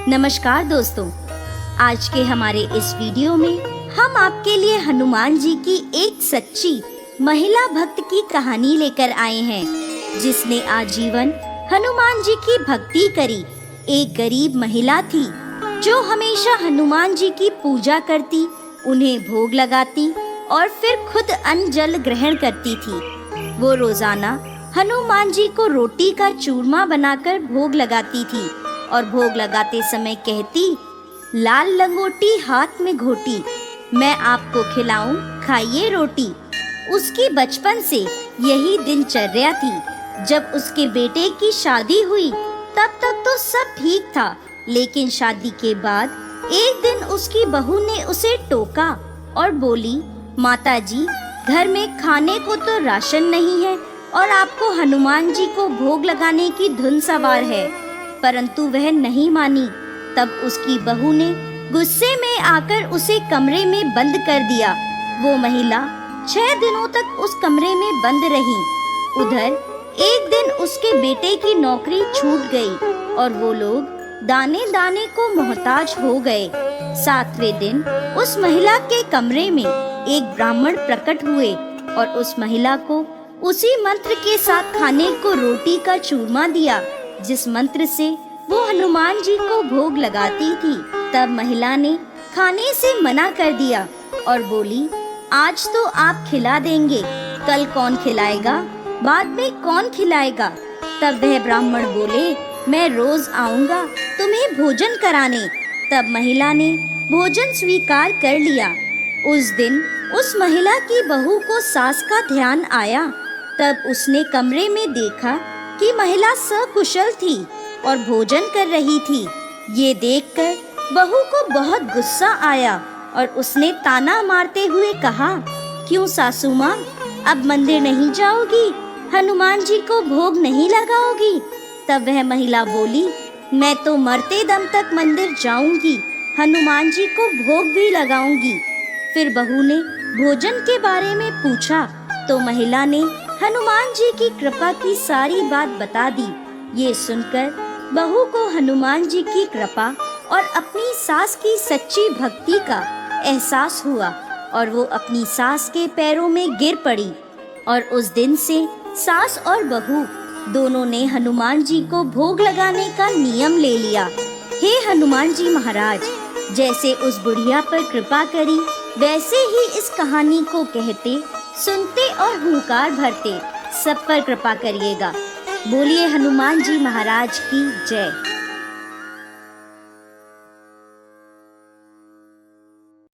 नमस्कार दोस्तों, आज के हमारे इस वीडियो में हम आपके लिए हनुमान जी की एक सच्ची महिला भक्त की कहानी लेकर आए हैं, जिसने आजीवन हनुमान जी की भक्ति करी। एक गरीब महिला थी जो हमेशा हनुमान जी की पूजा करती, उन्हें भोग लगाती और फिर खुद अन्न जल ग्रहण करती थी। वो रोजाना हनुमान जी को रोटी का चूरमा बनाकर भोग लगाती थी और भोग लगाते समय कहती, लाल लंगोटी हाथ में घोटी, मैं आपको खिलाऊं खाइए रोटी। उसकी बचपन से यही दिनचर्या थी। जब उसके बेटे की शादी हुई तब तक तो सब ठीक था, लेकिन शादी के बाद एक दिन उसकी बहू ने उसे टोका और बोली, माताजी, घर में खाने को तो राशन नहीं है और आपको हनुमान जी को भोग लगाने की धुन सवार है। परंतु वह नहीं मानी। तब उसकी बहू ने गुस्से में आकर उसे कमरे में बंद कर दिया। वो महिला 6 दिनों तक उस कमरे में बंद रही। उधर एक दिन उसके बेटे की नौकरी छूट गई और वो लोग दाने दाने को मोहताज हो गए। 7वें दिन उस महिला के कमरे में एक ब्राह्मण प्रकट हुए और उस महिला को उसी मंत्र के साथ खाने को रोटी का चूरमा दिया जिस मंत्र से वो हनुमान जी को भोग लगाती थी। तब महिला ने खाने से मना कर दिया और बोली, आज तो आप खिला देंगे, कल कौन खिलाएगा, बाद में कौन खिलाएगा। तब वह ब्राह्मण बोले, मैं रोज आऊंगा तुम्हें भोजन कराने। तब महिला ने भोजन स्वीकार कर लिया। उस दिन उस महिला की बहू को सास का ध्यान आया। तब उसने कमरे में देखा कि महिला सकुशल थी और भोजन कर रही थी। ये देखकर बहू को बहुत गुस्सा आया और उसने ताना मारते हुए कहा, क्यों सासू माँ, अब मंदिर नहीं जाओगी, हनुमान जी को भोग नहीं लगाओगी। तब वह महिला बोली, मैं तो मरते दम तक मंदिर जाऊंगी, हनुमान जी को भोग भी लगाऊंगी। फिर बहू ने भोजन के बारे में पूछा तो महिला ने हनुमान जी की कृपा की सारी बात बता दी। ये सुनकर बहू को हनुमान जी की कृपा और अपनी सास की सच्ची भक्ति का एहसास हुआ और वो अपनी सास के पैरों में गिर पड़ी। और उस दिन से सास और बहू दोनों ने हनुमान जी को भोग लगाने का नियम ले लिया। हे हनुमान जी महाराज, जैसे उस बुढ़िया पर कृपा करी, वैसे ही इस कहानी को कहते, सुनते और हुंकार भरते सब पर कृपा करिएगा। बोलिए हनुमान जी महाराज की जय।